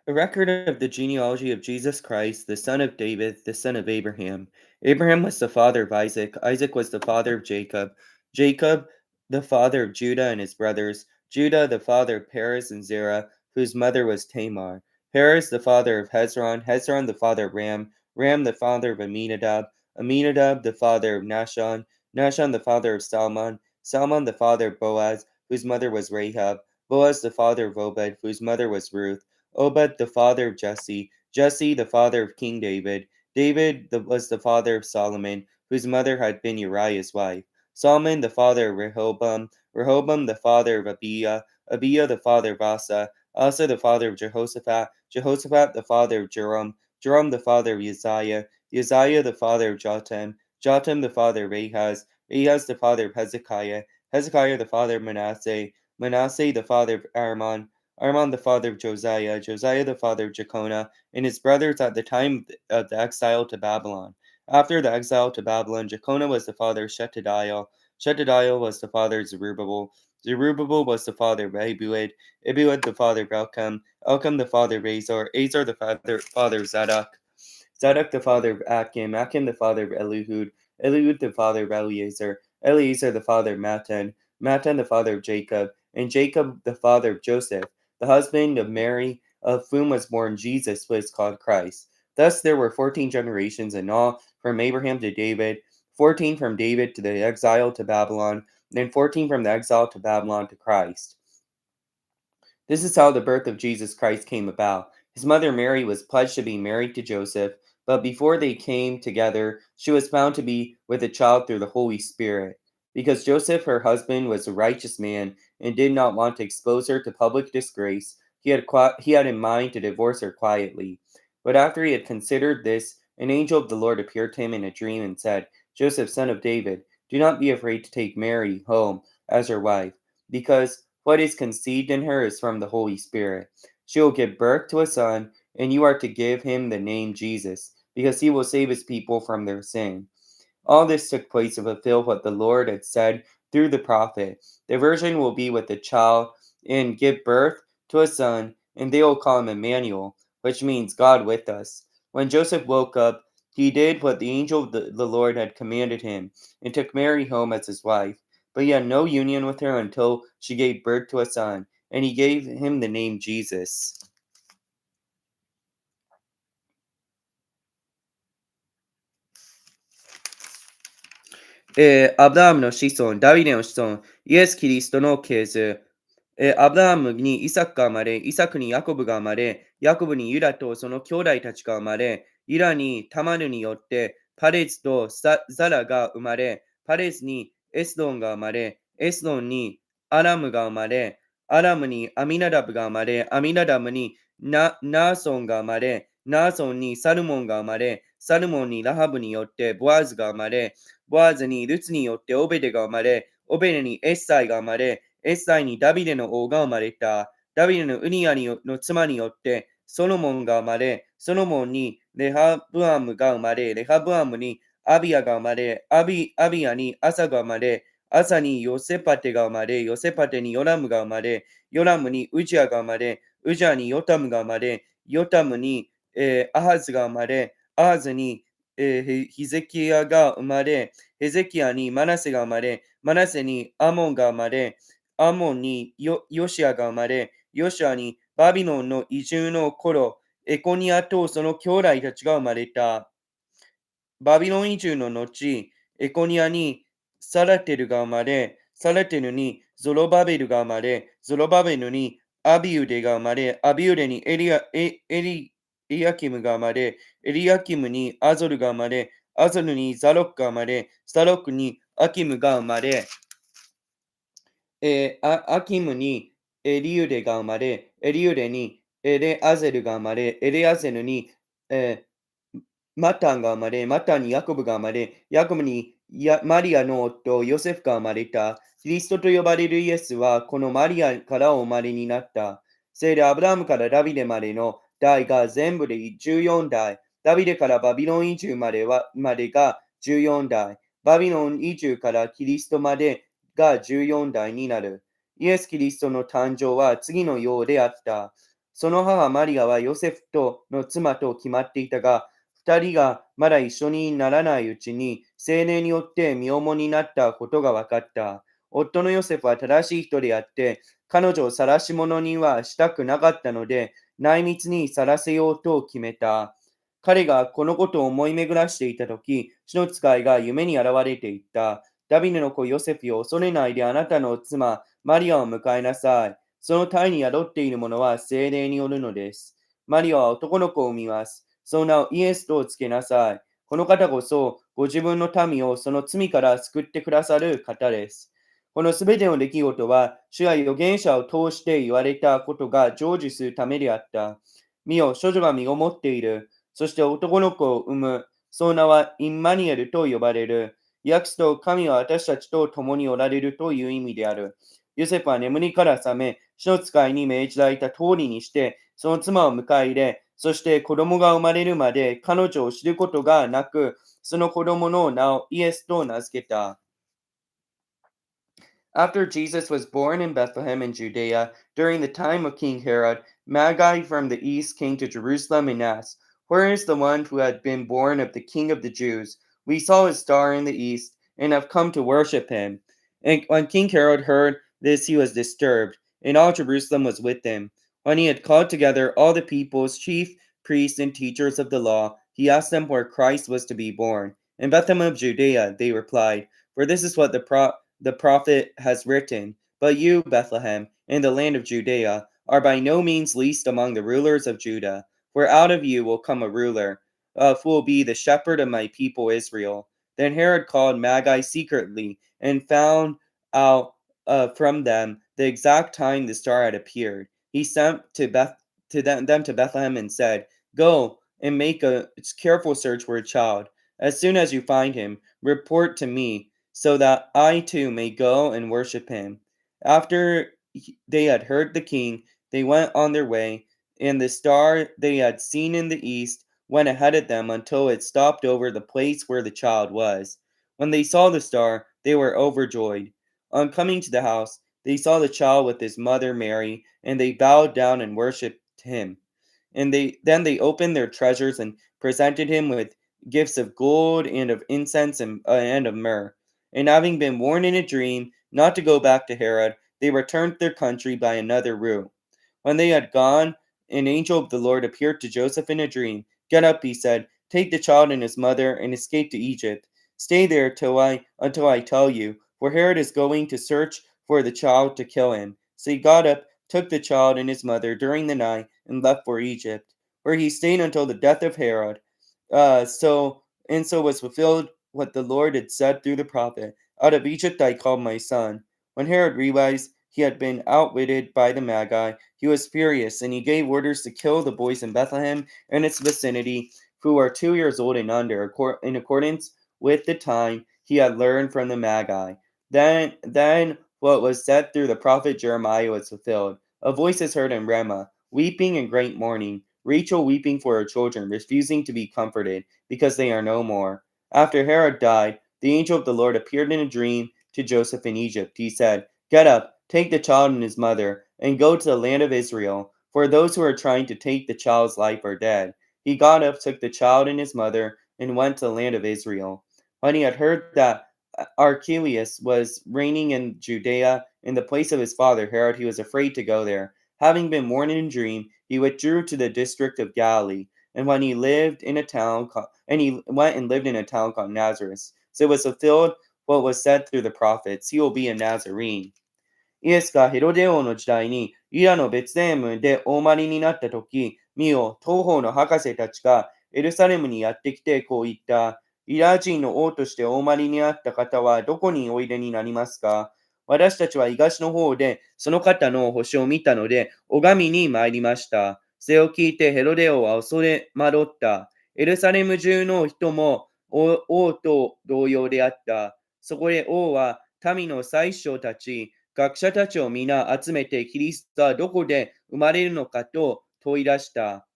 A record of the genealogy of Jesus Christ, the son of David, the son of Abraham. Abraham was the father of Isaac. Isaac was the father of Jacob. Jacob, the father of Judah and his brothers. Judah, the father of Perez and Zerah, whose mother was Tamar. Perez, the father of Hezron. Hezron, the father of Ram. Ram, the father of Aminadab. Aminadab, the father of Nahshon. Nahshon, the father of Salmon. Salmon, the father of Boaz, whose mother was Rahab. Boaz, the father of Obed, whose mother was Ruth. Obed the father of Jesse, Jesse the father of King David, was the father of Solomon, whose mother had been Uriah's wife, Solomon the father of Rehoboam, Rehoboam the father of Abiah, Abiah the father of Asa, Asa the father of Jehoshaphat, Jehoshaphat the father of Joram, Joram the father of Uzziah, Uzziah the father of Jotham, Jotham the father of Ahaz, Ahaz the father of Hezekiah, Hezekiah the father of Manasseh, Manasseh the father of Aramon, Armon the father of Josiah, Josiah the father of Jeconiah, and his brothers at the time of the exile to Babylon. After the exile to Babylon, Jeconiah was the father of Shettadiah, Shettadiah was the father of Zerubbabel, Zerubbabel was the father of Abiud, Abiud the father of Elkim, Elkim the father of Azor, Azor the father of Zadok, Zadok the father of Akim, Akim the father of Elihud, Elihud the father of Eleazar, Eleazar the father of Matan, Matan the father of Jacob, and Jacob the father of Joseph. The husband of Mary, of whom was born Jesus, was called Christ. Thus there were 14 generations in all, from Abraham to David, 14 from David to the exile to Babylon, and 14 from the exile to Babylon to Christ. This is how the birth of Jesus Christ came about. His mother Mary was pledged to be married to Joseph, but before they came together, she was found to be with a child through the Holy Spirit. Because Joseph, her husband, was a righteous man and did not want to expose her to public disgrace, he had in mind to divorce her quietly. But after he had considered this, an angel of the Lord appeared to him in a dream and said, Joseph, son of David, do not be afraid to take Mary home as your wife, because what is conceived in her is from the Holy Spirit. She will give birth to a son, and you are to give him the name Jesus, because he will save his people from their sin. All this took place to fulfill what the Lord had said through the prophet. The virgin will be with a child and give birth to a son, and they will call him Emmanuel, which means God with us. When Joseph woke up, he did what the angel of the Lord had commanded him, and took Mary home as his wife. But he had no union with her until she gave birth to a son, and he gave him the name Jesus. アブラハムの子孫、ダビデの子孫、イエス・キリストの系図。アブラハムにイサクが生まれ、イサクにヤコブが生まれ、ヤコブにユダとその兄弟たちが生まれ、ユダにタマルによってパレズとザラが生まれ、パレズにエスドンが生まれ、エスドンにアラムが生まれ、アラムにアミナダブが生まれ、アミナダブにナーソンが生まれ、ナーソンにサルモンが生まれ、サルモンにラハブによってボアズが生まれ、ボアズにルツによってオベデが生まれ、オベデにエッサイが生まれ、エッサイにダビデの王が生まれた。ダビデのウニアの妻によってソロモンが生まれ、ソロモンにレハブアムが生まれ、レハブアムにアビアが生まれ、アビアにアサが生まれ、アサにヨセパテが生まれ、ヨセパテにヨラムが生まれ、ヨラムにウジアが生まれ、ウジアにヨタムが生まれ、ヨタムに、アハズが生まれ、アハズに、ヒゼキヤが生まれ、ヘゼキヤにマナセが生まれ、マナセにアモンが生まれ、アモンにヨシアが生まれ、ヨシアにバビロンの移住の頃、エコニアとその兄弟たちが生まれた。バビロン移住の後、エコニアにサラテルが生まれ、サラテルにゾロバベルが生まれ、ゾロバベルにアビウデが生まれ、アビウデにエリアキムが生まれ、エリアキムにアゾルが生まれ、アゾルにザロックが生まれ、ザロックにアキムが生まれ、アキムにエリウデが生まれ、エリウデにエレアゼルが生まれ、エレアゼルに、マタンが生まれ、マタンにヤコブが生まれ、ヤコブにマリアの夫ヨセフが生まれた。キリストと呼ばれるイエスはこのマリアからお生まれになった。それでアブラハムからダビデまでの代が全部で14代。ダビデからバビロン移住までが14代。バビロン移住からキリストまでが14代になる。イエス・キリストの誕生は次のようであった。その母マリアはヨセフとの妻と決まっていたが、二人がまだ一緒にならないうちに、精霊によって身重になったことが分かった。夫のヨセフは正しい人であって、彼女を晒し者にはしたくなかったので、内密にさらせようと決めた。彼がこのことを思い巡らしていたとき、主の使いが夢に現れていった。ダビデの子ヨセフよ、恐れないであなたの妻、マリアを迎えなさい。その胎に宿っているものは精霊によるのです。マリアは男の子を産みます。その名をイエスとつけなさい。この方こそ、ご自分の民をその罪から救ってくださる方です。このすべての出来事は、主や預言者を通して言われたことが成就するためであった。見よ、処女が身ごもっている。そして男の子を産む。その名はインマニエルと呼ばれる。訳すと、神は私たちと共におられるという意味である。ヨセフは眠りから覚め、主の使いに命じられた通りにして、その妻を迎え入れ、そして子供が生まれるまで彼女を知ることがなく、その子供の名をイエスと名付けた。After Jesus was born in Bethlehem in Judea, during the time of King Herod, Magi from the east came to Jerusalem and asked, "Where is the one who had been born of the King of the Jews? We saw his star in the east and have come to worship him." And when King Herod heard this, he was disturbed, and all Jerusalem was with him. When he had called together all the people's chief priests and teachers of the law, he asked them where Christ was to be born. "In Bethlehem of Judea," they replied, "for this is what the prophet has written, but you, Bethlehem, in the land of Judea, are by no means least among the rulers of Judah, for out of you will come a ruler, who will be the shepherd of my people Israel." Then Herod called Magi secretly and found out from them the exact time the star had appeared. He sent them to Bethlehem and said, "Go and make a careful search for a child. As soon as you find him, report to me, so that I too may go and worship him." After they had heard the king, they went on their way, and the star they had seen in the east went ahead of them until it stopped over the place where the child was. When they saw the star, they were overjoyed. On coming to the house, they saw the child with his mother Mary, and they bowed down and worshipped him. And they opened their treasures and presented him with gifts of gold and of incense and of myrrh. And having been warned in a dream not to go back to Herod, they returned to their country by another route. When they had gone, an angel of the Lord appeared to Joseph in a dream. "Get up," he said, "take the child and his mother and escape to Egypt. Stay there until I tell you, for Herod is going to search for the child to kill him." So he got up, took the child and his mother during the night, and left for Egypt, where he stayed until the death of Herod. So was fulfilled what the Lord had said through the prophet, "Out of Egypt I called my son." When Herod realized he had been outwitted by the Magi, he was furious, and he gave orders to kill the boys in Bethlehem and its vicinity who are 2 years old and under, in accordance with the time he had learned from the Magi. Then what was said through the prophet Jeremiah was fulfilled. A voice is heard in Ramah, weeping and great mourning, Rachel weeping for her children, refusing to be comforted, because they are no more. After Herod died, the angel of the Lord appeared in a dream to Joseph in Egypt. He said, "Get up, take the child and his mother, and go to the land of Israel, for those who are trying to take the child's life are dead." He got up, took the child and his mother, and went to the land of Israel. When he had heard that Archelaus was reigning in Judea in the place of his father Herod, he was afraid to go there. Having been warned in a dream, he withdrew to the district of Galilee, and when he lived in a town called, and he went and lived in a town called Nazareth. So it was fulfilled what was said through the prophets, "He will be a Nazarene." イエスがヘロデ王の時代にユダのベツレヘムでお生まれになったとき、見よ、東方の博士たちがエルサレムにやってきてこう言った。ユダヤ人の王としてお生まれになった方はどこにおいでになりますか？私たちは東の方でその方の星を見たので拝みに参りました。それを聞いてヘロデ王は恐れ惑った。エルサレム中の人も王と同様であった。そこで王は民の宰相たち、学者たちを皆集めてキリストはどこで生まれるのかと問い出した。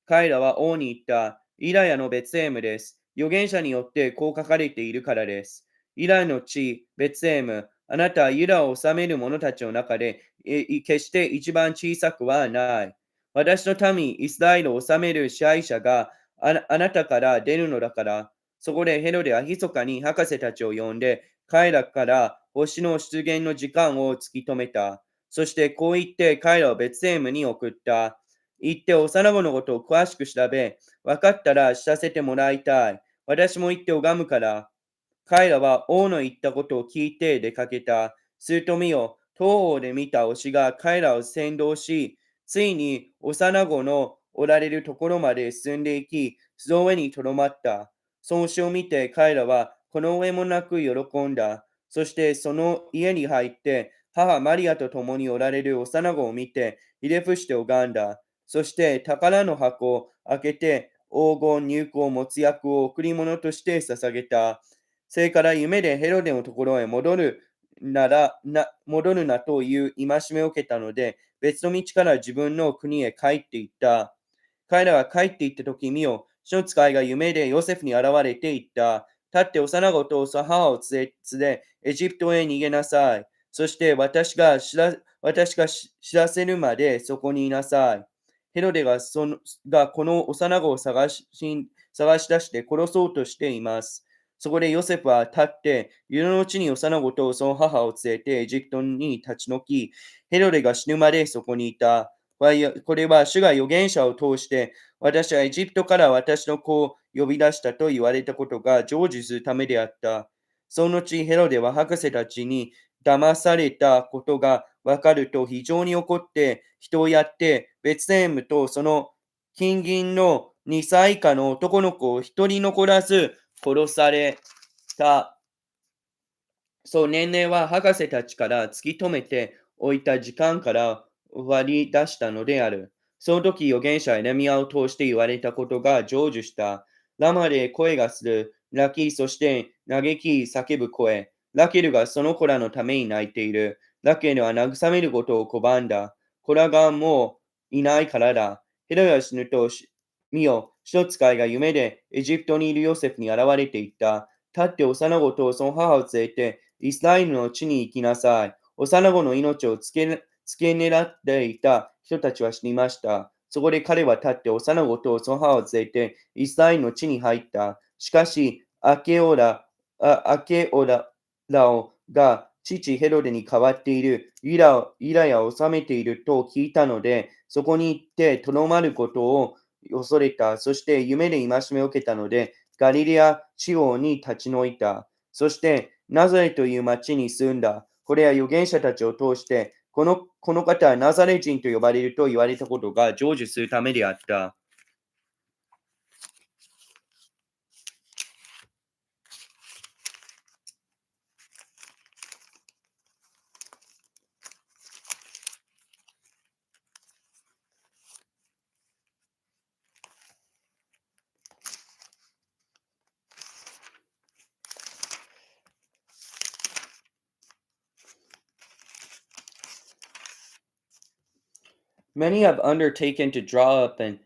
彼らは王に言った。イラヤのベツレヘムです。預言者によってこう書かれているからです。イラヤの地、ベツレヘム、あなたはユダを治める者たちの中で決して一番小さくはない。私の民、イスラエルを治める支配者があなたから出るのだから。そこでヘロデは密かに博士たちを呼んで、彼らから星の出現の時間を突き止めた。そしてこう言って彼らをベツレヘムに送った。言って幼子のことを詳しく調べ、分かったら知らせてもらいたい。私も行って拝むから。彼らは王の言ったことを聞いて出かけた。すると見よ、東方で見た星が彼らを先導し、ついに幼子のおられるところまで進んでいき、その上にとどまった。その星を見て彼らはこの上もなく喜んだ。そしてその家に入って、母マリアと共におられる幼子を見て、ひれ伏して拝んだ。そして宝の箱を開けて、黄金、入香、もつ薬を贈り物として捧げた。それから夢でヘロデのところへ戻るなという戒めを受けたので、別の道から自分の国へ帰っていった。彼らが帰っていった時見よ、主の使いが夢でヨセフに現れていった。立って幼子とその母を連れ、エジプトへ逃げなさい。そして私が知らせるまでそこにいなさい。ヘロデがこの幼子を探し出して殺そうとしています。そこでヨセフは立って、夜のうちに幼子とその母を連れてエジプトに立ち退き、ヘロデが死ぬまでそこにいた。これは主が預言者を通して、私はエジプトから私の子を呼び出したと言われたことが成就するためであった。その後、ヘロデは博士たちに騙されたことがわかると非常に怒って人をやって、ベツレヘムとその近隣の2歳以下の男の子を一人残らず殺された。そう、年齢は博士たちから突き止めておいた時間から割り出したのである。その時、預言者エレミアを通して言われたことが成就した。ラマで声がする。ラキ、そして嘆き叫ぶ声。ラケルがその子らのために泣いている。ラケルは慰めることを拒んだ。子らがもういないからだ。ヘロヤが死ぬと、見よ、主の使いが夢でエジプトにいるヨセフに現れていった。立って幼子とその母を連れて、イスラエルの地に行きなさい。幼子の命を付け狙っていた人たちは死にました。そこで彼は立って幼子とその母を連れてイスラエルの地に入った。しかし、アケオラオが父ヘロデに代わっているイラヤを治めていると聞いたので、そこに行ってとどまることを恐れた。そして夢で戒めを受けたので、ガリレア地方に立ち退いた。そして、ナザレという町に住んだ。これは預言者たちを通して、この方はナザレ人と呼ばれると言われたことが成就するためであった。Many have undertaken to draw up an